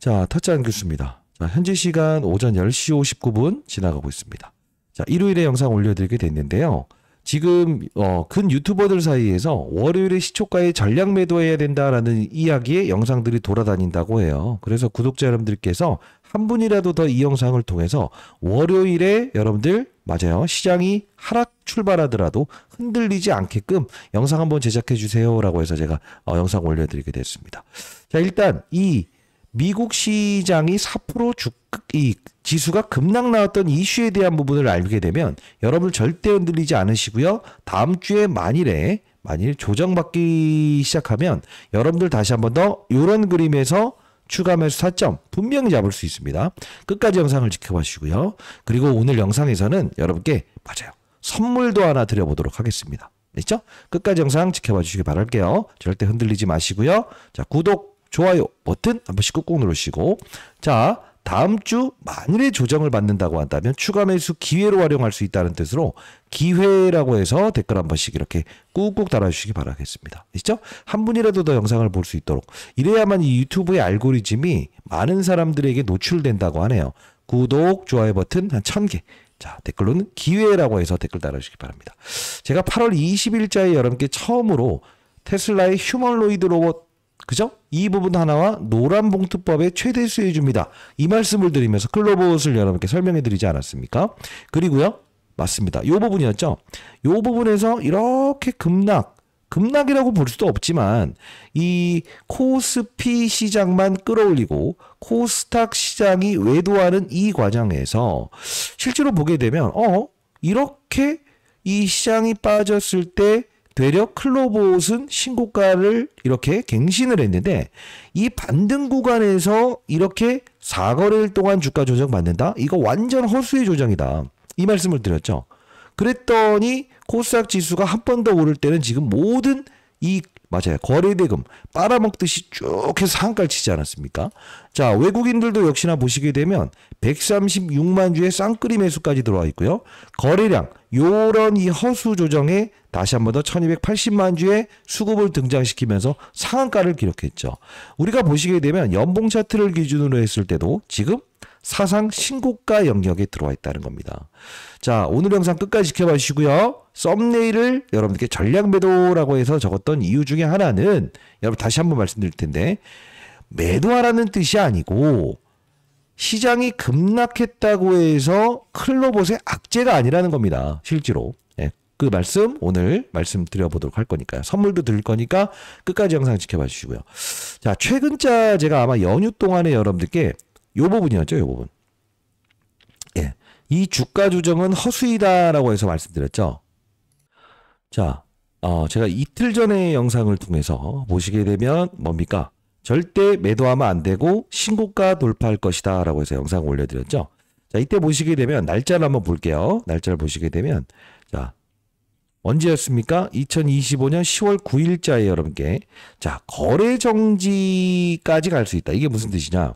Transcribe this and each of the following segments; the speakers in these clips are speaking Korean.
자, 타짜안 교수입니다. 자, 현재 시간 오전 10시 59분 지나가고 있습니다. 자, 일요일에 영상 올려드리게 됐는데요. 지금 근 유튜버들 사이에서 월요일에 시초가에 전략 매도해야 된다라는 이야기의 영상들이 돌아다닌다고 해요. 그래서 구독자 여러분들께서 한 분이라도 더 이 영상을 통해서 월요일에 여러분들 맞아요. 시장이 하락 출발하더라도 흔들리지 않게끔 영상 한번 제작해 주세요 라고 해서 제가 영상 올려드리게 됐습니다. 자, 일단 이 미국 시장이 4% 이 지수가 급락 나왔던 이슈에 대한 부분을 알게 되면 여러분 절대 흔들리지 않으시고요. 다음 주에 만일 조정받기 시작하면 여러분들 다시 한번 더 이런 그림에서 추가 매수 타점 분명히 잡을 수 있습니다. 끝까지 영상을 지켜봐 주시고요. 그리고 오늘 영상에서는 여러분께 맞아요. 선물도 하나 드려보도록 하겠습니다. 됐죠? 끝까지 영상 지켜봐 주시기 바랄게요. 절대 흔들리지 마시고요. 자, 구독, 좋아요 버튼 한 번씩 꾹꾹 누르시고, 자, 다음 주 만일에 조정을 받는다고 한다면 추가 매수 기회로 활용할 수 있다는 뜻으로 기회라고 해서 댓글 한 번씩 이렇게 꾹꾹 달아주시기 바라겠습니다. 아시죠? 한 분이라도 더 영상을 볼 수 있도록 이래야만 이 유튜브의 알고리즘이 많은 사람들에게 노출된다고 하네요. 구독, 좋아요 버튼 한 1000개. 자, 댓글로는 기회라고 해서 댓글 달아주시기 바랍니다. 제가 8월 20일자에 여러분께 처음으로 테슬라의 휴머노이드 로봇, 그죠? 이 부분 하나와 노란 봉투법의 최대 수혜 줍니다. 이 말씀을 드리면서 클로버옷을 여러분께 설명해 드리지 않았습니까? 그리고요. 맞습니다. 이 부분이었죠. 이 부분에서 이렇게 급락이라고 볼 수도 없지만 이 코스피 시장만 끌어올리고 코스닥 시장이 외도하는 이 과정에서 실제로 보게 되면 이렇게 이 시장이 빠졌을 때 되려 클로버옷은 신고가를 이렇게 갱신을 했는데 이 반등 구간에서 이렇게 4거래일 동안 주가 조정 받는다? 이거 완전 허수의 조정이다. 이 말씀을 드렸죠. 그랬더니 코스닥 지수가 한 번 더 오를 때는 지금 모든 이 맞아요. 거래대금 빨아먹듯이 쭉 해서 상한가를 치지 않았습니까? 자, 외국인들도 역시나 보시게 되면 136만 주의 쌍끌이 매수까지 들어와 있고요. 거래량 요런 이 허수 조정에 다시 한 번 더 1280만 주의 수급을 등장시키면서 상한가를 기록했죠. 우리가 보시게 되면 연봉 차트를 기준으로 했을 때도 지금 사상 신고가 영역에 들어와 있다는 겁니다. 자, 오늘 영상 끝까지 지켜봐 주시고요. 썸네일을 여러분들께 전략 매도라고 해서 적었던 이유 중에 하나는 여러분 다시 한번 말씀드릴 텐데 매도하라는 뜻이 아니고 시장이 급락했다고 해서 클로버스의 악재가 아니라는 겁니다. 실제로. 그 말씀 오늘 말씀드려보도록 할 거니까요. 선물도 드릴 거니까 끝까지 영상 지켜봐 주시고요. 자, 최근자 제가 아마 연휴 동안에 여러분들께 요 부분이었죠. 요 부분. 예. 이 주가 조정은 허수이다라고 해서 말씀드렸죠. 자, 제가 이틀 전의 영상을 통해서 보시게 되면 뭡니까? 절대 매도하면 안 되고 신고가 돌파할 것이다 라고 해서 영상 올려드렸죠. 자, 이때 보시게 되면 날짜를 한번 볼게요. 날짜를 보시게 되면 자, 언제였습니까? 2025년 10월 9일자에 여러분께 자, 거래 정지까지 갈 수 있다. 이게 무슨 뜻이냐?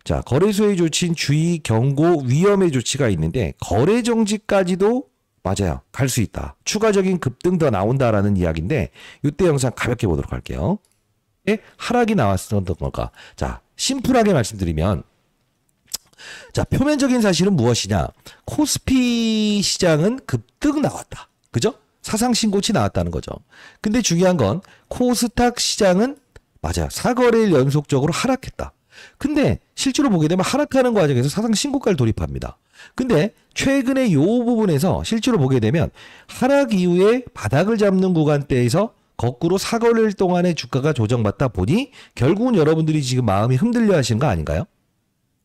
자, 거래소의 조치인 주의, 경고, 위험의 조치가 있는데 거래 정지까지도 맞아요. 갈 수 있다. 추가적인 급등 더 나온다라는 이야기인데 이때 영상 가볍게 보도록 할게요. 하락이 나왔었던 걸까? 자, 심플하게 말씀드리면 자, 표면적인 사실은 무엇이냐? 코스피 시장은 급등 나왔다. 그죠? 사상 신고치 나왔다는 거죠. 근데 중요한 건 코스닥 시장은 맞아요. 4거래일 연속적으로 하락했다. 근데 실제로 보게 되면 하락하는 과정에서 사상 신고가를 돌입합니다. 근데 최근에 이 부분에서 실제로 보게 되면 하락 이후에 바닥을 잡는 구간대에서 거꾸로 4거래일 동안의 주가가 조정받다 보니 결국은 여러분들이 지금 마음이 흔들려 하시는 거 아닌가요?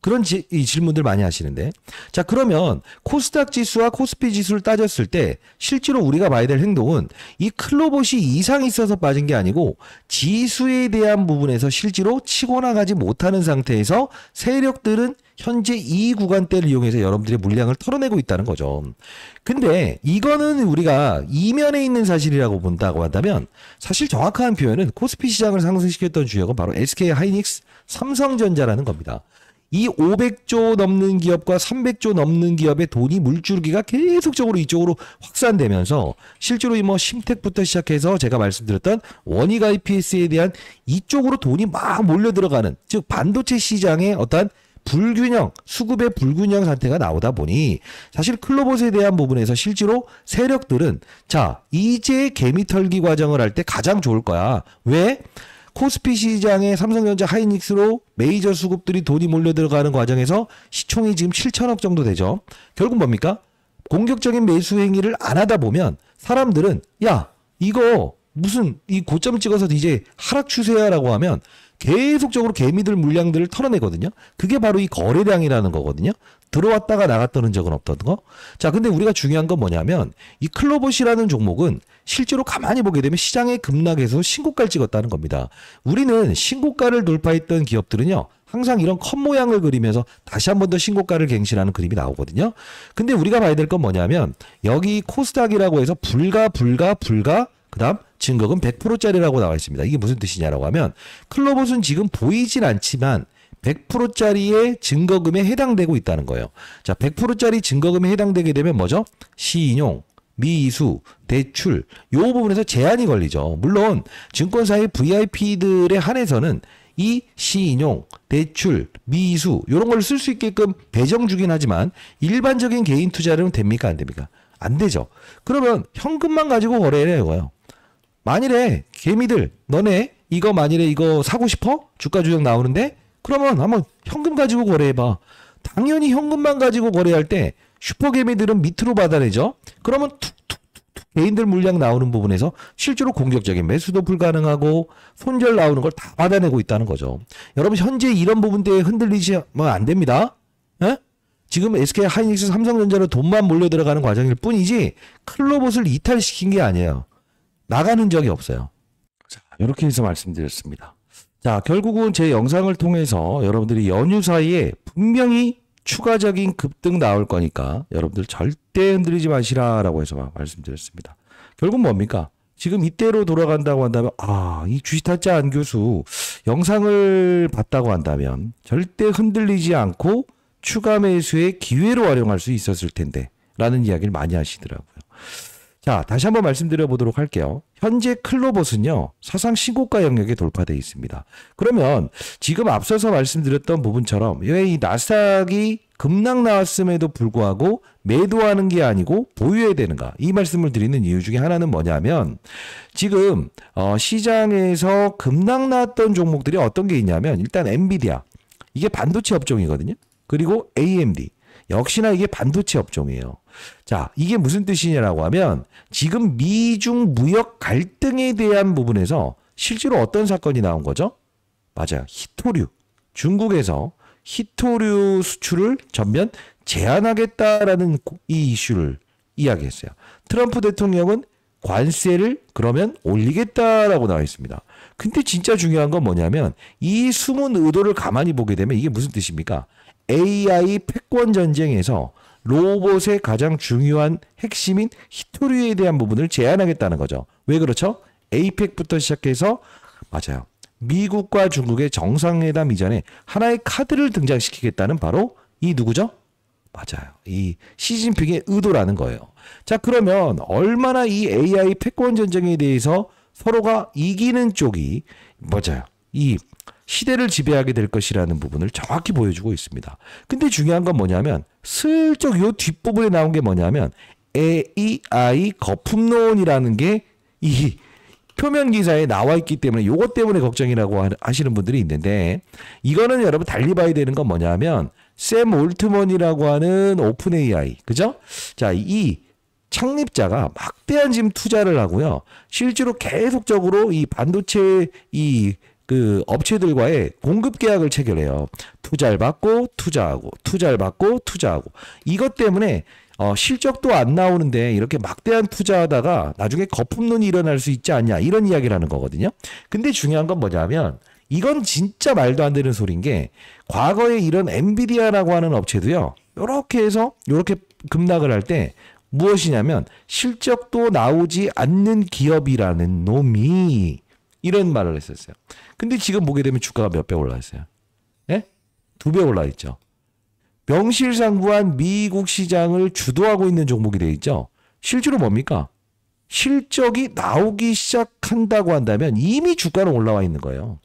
그런 이 질문들 많이 하시는데, 자, 그러면 코스닥 지수와 코스피 지수를 따졌을 때 실제로 우리가 봐야 될 행동은 이 클로봇이 이상이 있어서 빠진 게 아니고 지수에 대한 부분에서 실제로 치고 나가지 못하는 상태에서 세력들은 현재 이 구간대를 이용해서 여러분들의 물량을 털어내고 있다는 거죠. 근데 이거는 우리가 이면에 있는 사실이라고 본다고 한다면 사실 정확한 표현은 코스피 시장을 상승시켰던 주역은 바로 SK 하이닉스, 삼성전자라는 겁니다. 이 500조 넘는 기업과 300조 넘는 기업의 돈이 물줄기가 계속적으로 이쪽으로 확산되면서 실제로 이 뭐 심택부터 시작해서 제가 말씀드렸던 원익 IPS에 대한 이쪽으로 돈이 막 몰려 들어가는, 즉 반도체 시장의 어떤 불균형, 수급의 불균형 상태가 나오다 보니 사실 클로봇에 대한 부분에서 실제로 세력들은 자, 이제 개미 털기 과정을 할 때 가장 좋을 거야. 왜? 코스피 시장에 삼성전자 하이닉스로 메이저 수급들이 돈이 몰려 들어가는 과정에서 시총이 지금 7천억 정도 되죠. 결국 뭡니까? 공격적인 매수 행위를 안 하다 보면 사람들은 야, 이거 무슨 이 고점 찍어서 이제 하락 추세야라고 하면 계속적으로 개미들 물량들을 털어내거든요. 그게 바로 이 거래량이라는 거거든요. 들어왔다가 나갔다는 적은 없던 거. 자, 근데 우리가 중요한 건 뭐냐면 이 클로봇이라는 종목은 실제로 가만히 보게 되면 시장의 급락에서 신고가를 찍었다는 겁니다. 우리는 신고가를 돌파했던 기업들은요, 항상 이런 컵 모양을 그리면서 다시 한 번 더 신고가를 갱신하는 그림이 나오거든요. 근데 우리가 봐야 될 건 뭐냐면 여기 코스닥이라고 해서 불가 그다음 증거금 100%짜리라고 나와 있습니다. 이게 무슨 뜻이냐라고 하면 클로봇은 지금 보이진 않지만 100%짜리의 증거금에 해당되고 있다는 거예요. 자, 100%짜리 증거금에 해당되게 되면 뭐죠? 시인용, 미수, 대출 요 부분에서 제한이 걸리죠. 물론 증권사의 VIP들에 한해서는 이 시인용, 대출, 미수 이런 걸 쓸 수 있게끔 배정 주긴 하지만 일반적인 개인 투자는 됩니까? 안 됩니까? 안 되죠. 그러면 현금만 가지고 거래를 해요. 만일에 개미들 너네 이거 만일에 이거 사고 싶어? 주가 조정 나오는데? 그러면 한번 현금 가지고 거래해봐. 당연히 현금만 가지고 거래할 때 슈퍼개미들은 밑으로 받아내죠. 그러면 툭툭툭 개인들 물량 나오는 부분에서 실제로 공격적인 매수도 불가능하고 손절 나오는 걸 다 받아내고 있다는 거죠. 여러분 현재 이런 부분대에 흔들리시면 안 됩니다. 에? 지금 SK 하이닉스 삼성전자로 돈만 몰려 들어가는 과정일 뿐이지 클로봇을 이탈시킨 게 아니에요. 나가는 적이 없어요. 자, 이렇게 해서 말씀드렸습니다. 자, 결국은 제 영상을 통해서 여러분들이 연휴 사이에 분명히 추가적인 급등 나올 거니까 여러분들 절대 흔들리지 마시라라고 해서 말씀드렸습니다. 결국 뭡니까? 지금 이때로 돌아간다고 한다면 이 주식타짜 안 교수 영상을 봤다고 한다면 절대 흔들리지 않고 추가 매수의 기회로 활용할 수 있었을 텐데 라는 이야기를 많이 하시더라고요. 자, 다시 한번 말씀드려 보도록 할게요. 현재 클로봇은요, 사상 신고가 영역에 돌파되어 있습니다. 그러면 지금 앞서서 말씀드렸던 부분처럼 왜 이 나스닥이 급락 나왔음에도 불구하고 매도하는 게 아니고 보유해야 되는가? 이 말씀을 드리는 이유 중에 하나는 뭐냐면 지금 시장에서 급락 나왔던 종목들이 어떤 게 있냐면 일단 엔비디아, 이게 반도체 업종이거든요. 그리고 AMD, 역시나 이게 반도체 업종이에요. 자, 이게 무슨 뜻이냐라고 하면 지금 미중 무역 갈등에 대한 부분에서 실제로 어떤 사건이 나온 거죠? 맞아요. 히토류. 중국에서 히토류 수출을 전면 제한하겠다라는 이 이슈를 이야기했어요. 트럼프 대통령은 관세를 그러면 올리겠다라고 나와 있습니다. 근데 진짜 중요한 건 뭐냐면 이 숨은 의도를 가만히 보게 되면 이게 무슨 뜻입니까? AI 패권 전쟁에서 로봇의 가장 중요한 핵심인 히토류에 대한 부분을 제한하겠다는 거죠. 왜 그렇죠? 에이펙부터 시작해서 맞아요. 미국과 중국의 정상회담 이전에 하나의 카드를 등장시키겠다는 바로 이 누구죠? 맞아요. 이 시진핑의 의도라는 거예요. 자, 그러면 얼마나 이 AI 패권 전쟁에 대해서 서로가 이기는 쪽이 맞아요. 이 시대를 지배하게 될 것이라는 부분을 정확히 보여주고 있습니다. 근데 중요한 건 뭐냐면 슬쩍 요 뒷부분에 나온 게 뭐냐면 AI 거품론이라는 게 이 표면 기사에 나와 있기 때문에 요것 때문에 걱정이라고 하시는 분들이 있는데 이거는 여러분 달리 봐야 되는 건 뭐냐면 샘 올트먼이라고 하는 오픈 AI, 그죠? 자, 이 창립자가 막대한 지금 투자를 하고요. 실제로 계속적으로 이 반도체 그 업체들과의 공급 계약을 체결해요. 투자를 받고 투자하고 투자를 받고 투자하고 이것 때문에 실적도 안 나오는데 이렇게 막대한 투자하다가 나중에 거품론이 일어날 수 있지 않냐 이런 이야기를 하는 거거든요. 근데 중요한 건 뭐냐면 이건 진짜 말도 안 되는 소리인 게 과거에 이런 엔비디아라고 하는 업체도요. 이렇게 해서 이렇게 급락을 할 때 무엇이냐면 실적도 나오지 않는 기업이라는 놈이 이런 말을 했었어요. 근데 지금 보게 되면 주가가 몇 배 올라왔어요. 예? 2배 올라 있죠. 명실상부한 미국 시장을 주도하고 있는 종목이 되어 있죠. 실제로 뭡니까? 실적이 나오기 시작한다고 한다면 이미 주가는 올라와 있는 거예요.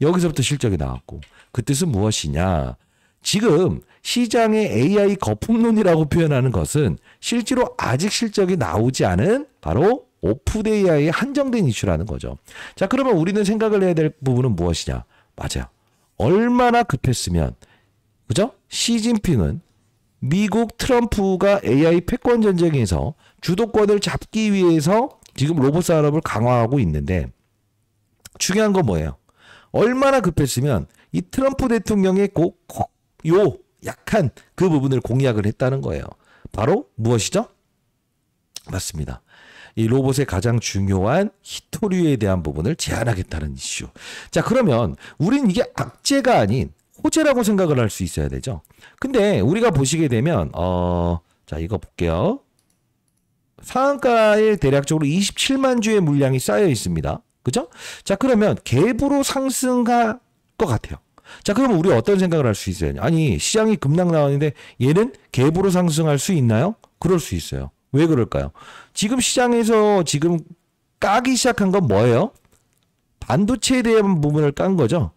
여기서부터 실적이 나왔고 그 뜻은 무엇이냐? 지금 시장의 AI 거품론이라고 표현하는 것은 실제로 아직 실적이 나오지 않은 바로 오픈 AI의 한정된 이슈라는 거죠. 자, 그러면 우리는 생각을 해야 될 부분은 무엇이냐? 맞아요. 얼마나 급했으면, 그죠? 시진핑은 미국 트럼프가 AI 패권 전쟁에서 주도권을 잡기 위해서 지금 로봇 산업을 강화하고 있는데 중요한 건 뭐예요? 얼마나 급했으면 이 트럼프 대통령의 요 약한 그 부분을 공약을 했다는 거예요. 바로 무엇이죠? 맞습니다. 이 로봇의 가장 중요한 히토류에 대한 부분을 제한하겠다는 이슈. 자, 그러면 우린 이게 악재가 아닌 호재라고 생각을 할 수 있어야 되죠. 근데 우리가 보시게 되면 자, 이거 볼게요. 상한가에 대략적으로 27만 주의 물량이 쌓여 있습니다. 그죠? 자, 그러면 갭으로 상승할 것 같아요. 자, 그러면 우리 어떤 생각을 할 수 있어요? 아니, 시장이 급락 나왔는데 얘는 갭으로 상승할 수 있나요? 그럴 수 있어요. 왜 그럴까요? 지금 시장에서 지금 까기 시작한 건 뭐예요? 반도체에 대한 부분을 깐 거죠.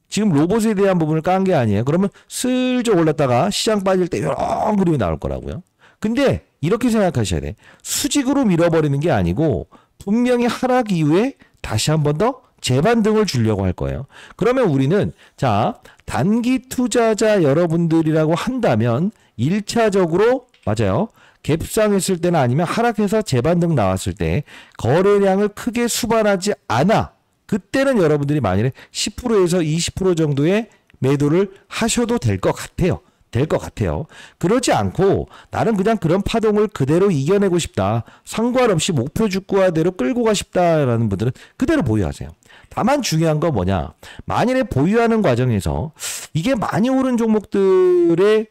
지금 로봇에 대한 부분을 깐 게 아니에요. 그러면 슬쩍 올랐다가 시장 빠질 때 이런 그림이 나올 거라고요. 근데 이렇게 생각하셔야 돼. 수직으로 밀어버리는 게 아니고 분명히 하락 이후에 다시 한 번 더 재반등을 주려고 할 거예요. 그러면 우리는 자, 단기 투자자 여러분들이라고 한다면 1차적으로 맞아요. 갭상했을 때나 아니면 하락해서 재반등 나왔을 때 거래량을 크게 수반하지 않아. 그때는 여러분들이 만일에 10%에서 20% 정도의 매도를 하셔도 될 것 같아요. 될 것 같아요. 그러지 않고 나는 그냥 그런 파동을 그대로 이겨내고 싶다. 상관없이 목표 주가대로 끌고 가 싶다라는 분들은 그대로 보유하세요. 다만 중요한 건 뭐냐. 만일에 보유하는 과정에서 이게 많이 오른 종목들의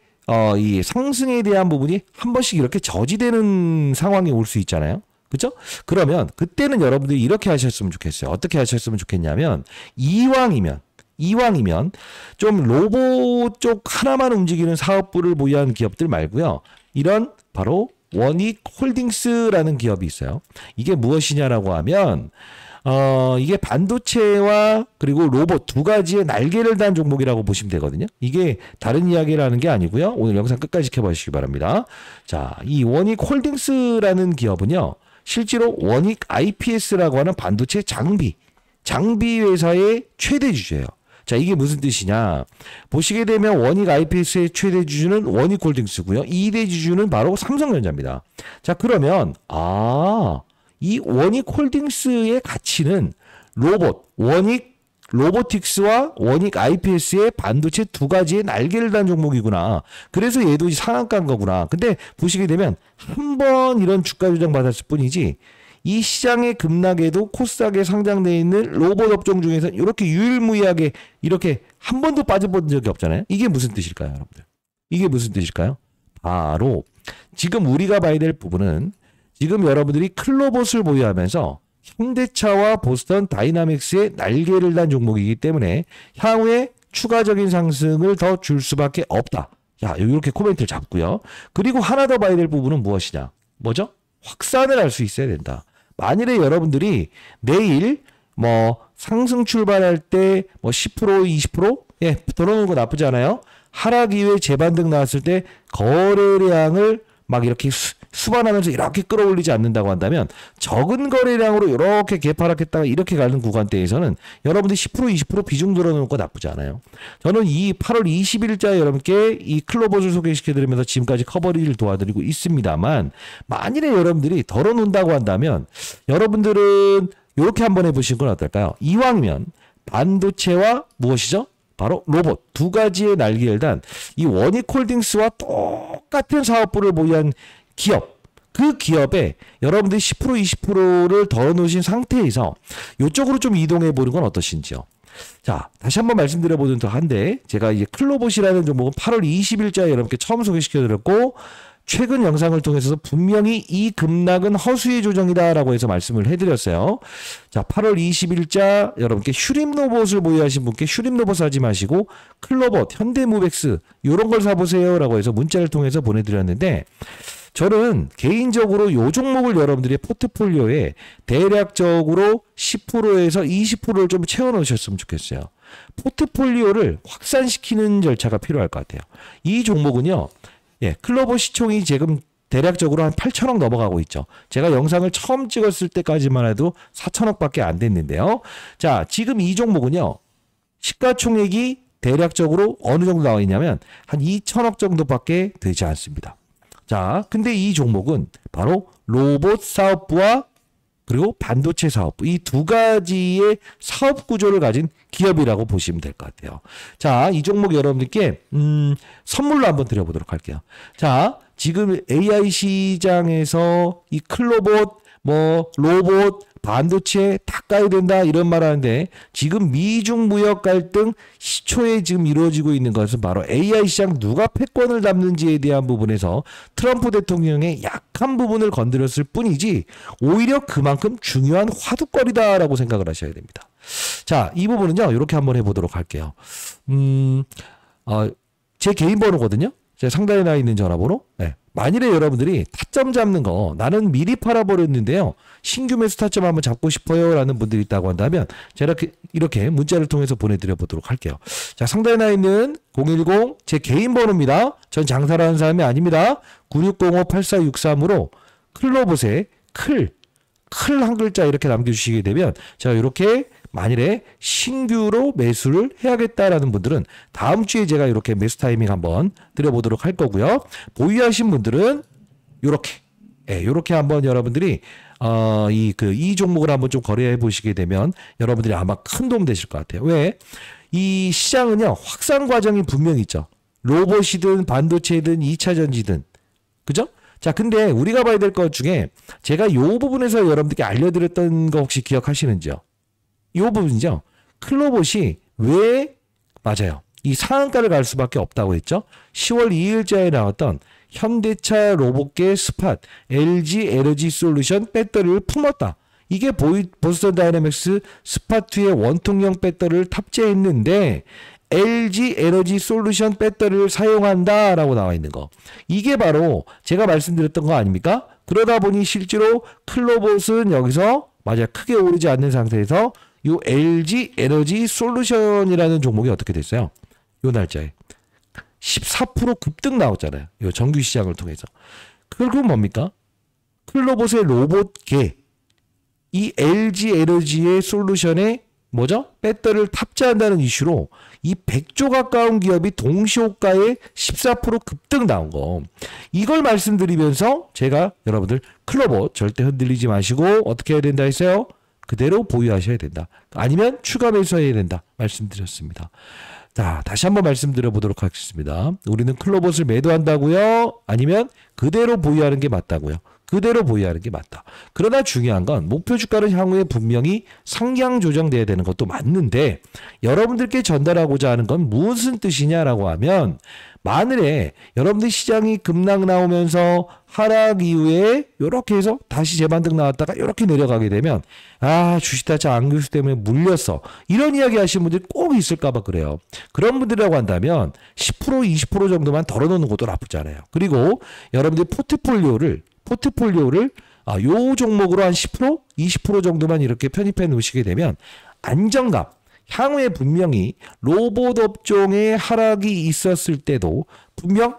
이 상승에 대한 부분이 한 번씩 이렇게 저지되는 상황이 올 수 있잖아요. 그죠? 그러면 그때는 여러분들이 이렇게 하셨으면 좋겠어요. 어떻게 하셨으면 좋겠냐면 이왕이면 좀 로봇 쪽 하나만 움직이는 사업부를 보유한 기업들 말고요. 이런 바로 원익홀딩스라는 기업이 있어요. 이게 무엇이냐라고 하면 이게 반도체와 그리고 로봇 두 가지의 날개를 단 종목이라고 보시면 되거든요. 이게 다른 이야기라는 게 아니고요. 오늘 영상 끝까지 지켜봐 주시기 바랍니다. 자, 이 원익홀딩스라는 기업은요. 실제로 원익 IPS라고 하는 반도체 장비 회사의 최대 주주예요. 자, 이게 무슨 뜻이냐. 보시게 되면 원익 IPS의 최대 주주는 원익홀딩스고요. 2대 주주는 바로 삼성전자입니다. 자, 그러면 이 원익홀딩스의 가치는 로보틱스와 원익 IPS의 반도체 두 가지의 날개를 단 종목이구나. 그래서 얘도 상한가인 거구나. 근데 보시게 되면 한 번 이런 주가 조정 받았을 뿐이지 이 시장의 급락에도 코스닥에 상장되어 있는 로봇 업종 중에서 이렇게 유일무이하게 이렇게 한 번도 빠져본 적이 없잖아요. 이게 무슨 뜻일까요, 여러분들? 이게 무슨 뜻일까요? 바로 지금 우리가 봐야 될 부분은 지금 여러분들이 클로봇을 보유하면서 현대차와 보스턴 다이나믹스의 날개를 단 종목이기 때문에 향후에 추가적인 상승을 더 줄 수밖에 없다. 자, 이렇게 코멘트를 잡고요. 그리고 하나 더 봐야 될 부분은 무엇이냐? 뭐죠? 확산을 할 수 있어야 된다. 만일에 여러분들이 내일 상승 출발할 때 10% 20% 예, 들어놓는 거 나쁘지 않아요. 하락 이후에 재반등 나왔을 때 거래량을 막 이렇게 수반하면서 이렇게 끌어올리지 않는다고 한다면 적은 거래량으로 이렇게 개파락했다가 이렇게 가는 구간대에서는 여러분들이 10% 20% 비중 들어놓는 거 나쁘지 않아요. 저는 이 8월 20일자에 여러분께 이 클로봇을 소개시켜드리면서 지금까지 커버리를 도와드리고 있습니다만 만일에 여러분들이 덜어놓는다고 한다면 여러분들은 이렇게 한번 해보시는 건 어떨까요? 이왕이면 반도체와 무엇이죠? 바로 로봇 두 가지의 날개를 단 이 원익홀딩스와 똑같은 사업부를 보유한 기업, 그 기업에 여러분들이 10% 20%를 덜어놓으신 상태에서 이쪽으로 좀 이동해 보는 건 어떠신지요? 자, 다시 한번 말씀드려보는 더 한데 제가 이제 클로봇이라는 종목은 8월 20일자에 여러분께 처음 소개시켜드렸고 최근 영상을 통해서 분명히 이 급락은 허수의 조정이다라고 해서 말씀을 해드렸어요. 자, 8월 20일자 여러분께 슈림로봇을 보유하신 분께 슈림로봇 사지 마시고 클로봇, 현대무벡스 이런 걸 사보세요라고 해서 문자를 통해서 보내드렸는데 저는 개인적으로 요 종목을 여러분들의 포트폴리오에 대략적으로 10%에서 20%를 좀 채워놓으셨으면 좋겠어요. 포트폴리오를 확산시키는 절차가 필요할 것 같아요. 이 종목은요. 예, 클로봇 시총이 지금 대략적으로 한 8천억 넘어가고 있죠. 제가 영상을 처음 찍었을 때까지만 해도 4천억밖에 안 됐는데요. 자, 지금 이 종목은요. 시가총액이 대략적으로 어느 정도 나와 있냐면 한 2천억 정도밖에 되지 않습니다. 자, 근데 이 종목은 바로 로봇 사업부와 그리고 반도체 사업부 이 두 가지의 사업 구조를 가진 기업이라고 보시면 될 것 같아요. 자, 이 종목 여러분들께 선물로 한번 드려보도록 할게요. 자, 지금 AI 시장에서 이 클로봇, 뭐 로봇, 반도체 다 까야 된다 이런 말 하는데 지금 미중 무역 갈등 시초에 지금 이루어지고 있는 것은 바로 AI 시장 누가 패권을 잡는지에 대한 부분에서 트럼프 대통령의 약한 부분을 건드렸을 뿐이지 오히려 그만큼 중요한 화두거리다라고 생각을 하셔야 됩니다. 자, 이 부분은요 이렇게 한번 해보도록 할게요. 제 개인 번호거든요. 제 상단에 나 있는 전화번호. 네. 만일에 여러분들이 타점 잡는 거 나는 미리 팔아버렸는데요. 신규 매수 타점 한번 잡고 싶어요 라는 분들이 있다고 한다면 제가 이렇게 문자를 통해서 보내드려 보도록 할게요. 자, 상단에 나 있는 010 제 개인 번호입니다. 전 장사를 하는 사람이 아닙니다. 9605-8463으로 클로봇에 클 한 글자 이렇게 남겨주시게 되면 제가 이렇게 만일에 신규로 매수를 해야겠다라는 분들은 다음 주에 제가 이렇게 매수 타이밍 한번 드려보도록 할 거고요. 보유하신 분들은 요렇게 한번 여러분들이 이 종목을 한번 좀 거래해 보시게 되면 여러분들이 아마 큰 도움 되실 것 같아요. 왜? 이 시장은요 확산 과정이 분명히 있죠. 로봇이든 반도체든 2차 전지든 그죠? 자, 근데 우리가 봐야 될 것 중에 제가 요 부분에서 여러분들께 알려드렸던 거 혹시 기억하시는지요? 이 부분이죠. 클로봇이 왜 맞아요. 이 상한가를 갈 수밖에 없다고 했죠. 10월 2일자에 나왔던 현대차 로봇계 스팟 LG 에너지 솔루션 배터리를 품었다. 이게 보스턴 다이내믹스 스팟2의 원통형 배터리를 탑재했는데 LG 에너지 솔루션 배터리를 사용한다라고 나와 있는 거. 이게 바로 제가 말씀드렸던 거 아닙니까? 그러다 보니 실제로 클로봇은 여기서 맞아요. 크게 오르지 않는 상태에서 이 LG 에너지 솔루션이라는 종목이 어떻게 됐어요? 요 날짜에 14% 급등 나왔잖아요. 이 정규 시장을 통해서. 그건 뭡니까? 클로봇의 로봇계 이 LG 에너지의 솔루션에 뭐죠? 배터리를 탑재한다는 이슈로 이 100조 가까운 기업이 동시호가에 14% 급등 나온 거. 이걸 말씀드리면서 제가 여러분들 클로봇 절대 흔들리지 마시고 어떻게 해야 된다 했어요? 그대로 보유하셔야 된다. 아니면 추가 매수해야 된다. 말씀드렸습니다. 자, 다시 한번 말씀드려보도록 하겠습니다. 우리는 클로봇을 매도한다고요? 아니면 그대로 보유하는 게 맞다고요? 그대로 보유하는 게 맞다. 그러나 중요한 건 목표 주가는 향후에 분명히 상향 조정돼야 되는 것도 맞는데 여러분들께 전달하고자 하는 건 무슨 뜻이냐라고 하면 만일에 여러분들 시장이 급락 나오면서 하락 이후에 이렇게 해서 다시 재반등 나왔다가 이렇게 내려가게 되면 주식타짜 안교수 때문에 물렸어. 이런 이야기 하시는 분들이 꼭 있을까 봐 그래요. 그런 분들이라고 한다면 10% 20% 정도만 덜어놓는 것도 나쁘지 않아요. 그리고 여러분들 포트폴리오를 요 종목으로 한 10%, 20% 정도만 이렇게 편입해 놓으시게 되면 안정감, 향후에 분명히 로봇 업종의 하락이 있었을 때도 분명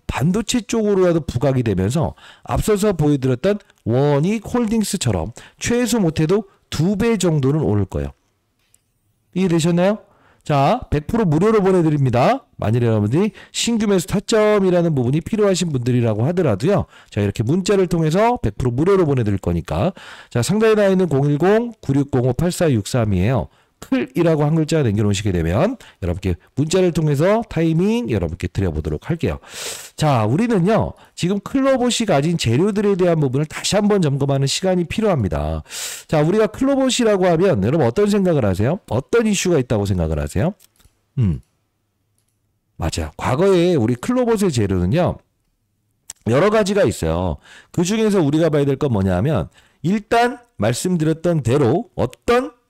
반도체 쪽으로라도 부각이 되면서 앞서서 보여드렸던 원익홀딩스처럼 최소 못해도 2배 정도는 오를 거예요. 이해되셨나요? 자, 100% 무료로 보내드립니다. 만일에 여러분들이 신규 매수 타점이라는 부분이 필요하신 분들이라고 하더라도요. 자, 이렇게 문자를 통해서 100% 무료로 보내드릴 거니까. 자, 상단에 나와 있는 010-9605-8463이에요. 클이라고 한 글자 남겨놓으시게 되면 여러분께 문자를 통해서 타이밍 여러분께 드려보도록 할게요. 자, 우리는요 지금 클로봇이 가진 재료들에 대한 부분을 다시 한번 점검하는 시간이 필요합니다. 자, 우리가 클로봇이라고 하면 여러분 어떤 생각을 하세요? 어떤 이슈가 있다고 생각을 하세요? 맞아요. 과거에 우리 클로봇의 재료는요 여러 가지가 있어요. 그 중에서 우리가 봐야 될 건 뭐냐면 일단 말씀드렸던 대로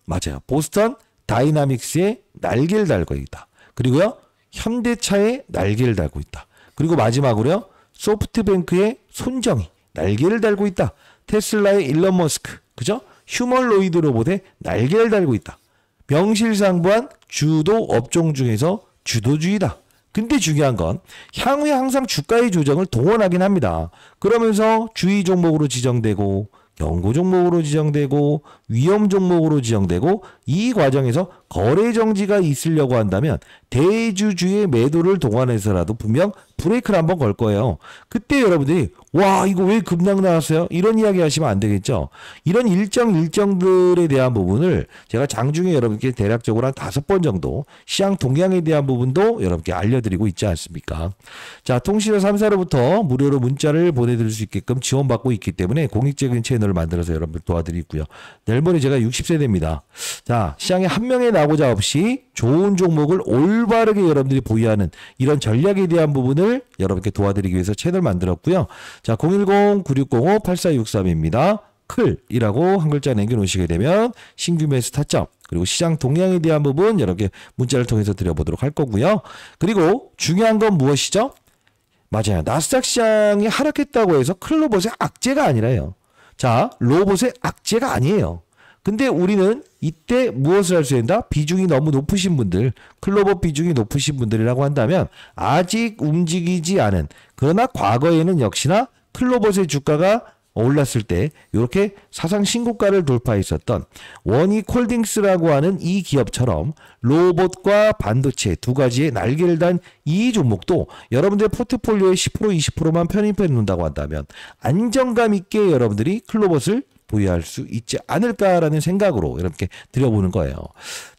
맞아요. 보스턴 다이나믹스의 날개를 달고 있다. 그리고요. 현대차의 날개를 달고 있다. 그리고 마지막으로요. 소프트뱅크의 손정이 날개를 달고 있다. 테슬라의 일론 머스크, 그죠? 휴머노이드 로봇에 날개를 달고 있다. 명실상부한 주도 업종 중에서 주도주의다. 근데 중요한 건 향후에 항상 주가의 조정을 동원하긴 합니다. 그러면서 주의 종목으로 지정되고 연구 종목으로 지정되고 위험 종목으로 지정되고 이 과정에서 거래 정지가 있으려고 한다면 대주주의 매도를 동원해서라도 분명 브레이크를 한번 걸 거예요. 그때 여러분들이 와 이거 왜 급락 나왔어요? 이런 이야기 하시면 안 되겠죠. 이런 일정들에 대한 부분을 제가 장중에 여러분께 대략적으로 한 5번 정도 시장 동향에 대한 부분도 여러분께 알려드리고 있지 않습니까? 자, 통신사 3사로부터 무료로 문자를 보내드릴 수 있게끔 지원받고 있기 때문에 공익적인 채널을 만들어서 여러분들 도와드리고요. 내일 모레 제가 60세대입니다. 자, 시장에 한 명의 나고자 없이 좋은 종목을 올바르게 여러분들이 보유하는 이런 전략에 대한 부분을 여러분께 도와드리기 위해서 채널 만들었고요. 자, 010-9605-8463입니다. 클이라고 한 글자 남겨놓으시게 되면 신규 매수 타점 그리고 시장 동향에 대한 부분 여러분께 문자를 통해서 드려보도록 할 거고요. 그리고 중요한 건 무엇이죠? 맞아요. 나스닥 시장이 하락했다고 해서 클로봇의 악재가 아니라요. 자, 로봇의 악재가 아니에요. 근데 우리는 이때 무엇을 할 수 있다? 비중이 너무 높으신 분들, 클로버 비중이 높으신 분들이라고 한다면 아직 움직이지 않은, 그러나 과거에는 역시나 클로버의 주가가 올랐을 때 이렇게 사상 신고가를 돌파했었던 원익 홀딩스라고 하는 이 기업처럼 로봇과 반도체 두 가지의 날개를 단 이 종목도 여러분들의 포트폴리오의 10% 20%만 편입해 놓는다고 한다면 안정감 있게 여러분들이 클로봇을 보유할 수 있지 않을까라는 생각으로 이렇게 드려보는 거예요.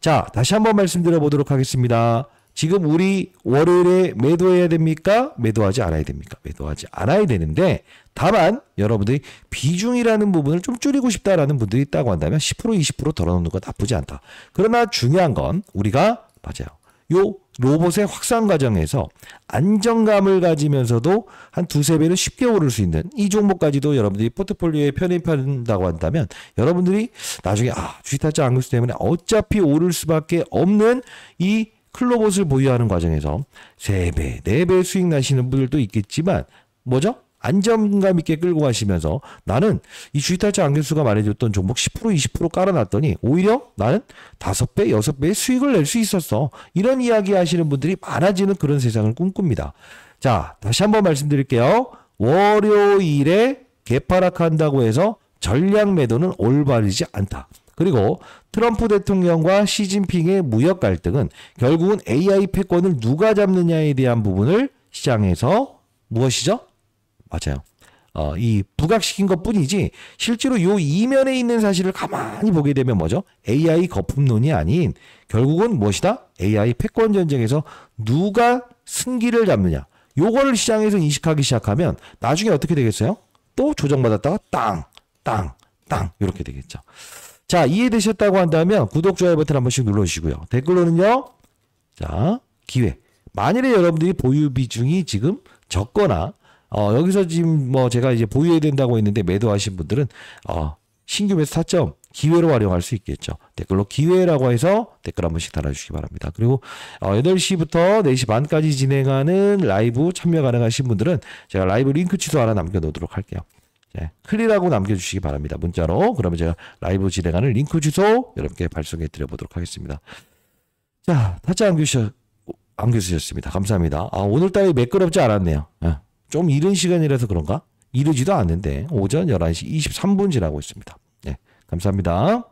자, 다시 한번 말씀드려보도록 하겠습니다. 지금 우리 월요일에 매도해야 됩니까? 매도하지 않아야 됩니까? 매도하지 않아야 되는데 다만 여러분들이 비중이라는 부분을 좀 줄이고 싶다라는 분들이 있다고 한다면 10% 20% 덜어놓는 거 나쁘지 않다. 그러나 중요한 건 우리가 맞아요. 요 로봇의 확산 과정에서 안정감을 가지면서도 한 2~3배는 쉽게 오를 수 있는 이 종목까지도 여러분들이 포트폴리오에 편입한다고 한다면 여러분들이 나중에 주식타짜 안글수 때문에 어차피 오를 수밖에 없는 이 클로봇을 보유하는 과정에서 3배, 4배 수익 나시는 분들도 있겠지만 뭐죠? 안정감 있게 끌고 가시면서 나는 이 주식타짜 안길수가 말해줬던 종목 10% 20% 깔아놨더니 오히려 나는 5배, 6배의 수익을 낼 수 있었어. 이런 이야기 하시는 분들이 많아지는 그런 세상을 꿈꿉니다. 자, 다시 한번 말씀드릴게요. 월요일에 개파락한다고 해서 전략 매도는 올바르지 않다. 그리고 트럼프 대통령과 시진핑의 무역 갈등은 결국은 AI 패권을 누가 잡느냐에 대한 부분을 시장에서 무엇이죠? 맞아요. 이 부각시킨 것 뿐이지 실제로 요 이면에 있는 사실을 가만히 보게 되면 뭐죠? AI 거품론이 아닌 결국은 무엇이다? AI 패권 전쟁에서 누가 승기를 잡느냐. 요거를 시장에서 인식하기 시작하면 나중에 어떻게 되겠어요? 또 조정받았다가 땅 이렇게 되겠죠. 자, 이해되셨다고 한다면 구독, 좋아요 버튼 한 번씩 눌러주시고요. 댓글로는요. 자, 기회. 만일에 여러분들이 보유 비중이 지금 적거나 여기서 지금 뭐 제가 이제 보유해야 된다고 했는데 매도하신 분들은 신규 매수 타점 기회로 활용할 수 있겠죠. 댓글로 기회라고 해서 댓글 한 번씩 달아주시기 바랍니다. 그리고 8시부터 4시 반까지 진행하는 라이브 참여 가능하신 분들은 제가 라이브 링크 취소 하나 남겨놓도록 할게요. 네, 클리라고 남겨주시기 바랍니다. 문자로. 그러면 제가 라이브 진행하는 링크 주소 여러분께 발송해 드려보도록 하겠습니다. 자, 타짜 안겨주셨습니다. 감사합니다. 오늘따라 매끄럽지 않았네요. 좀 이른 시간이라서 그런가? 이르지도 않는데 오전 11시 23분 지나고 있습니다. 네, 감사합니다.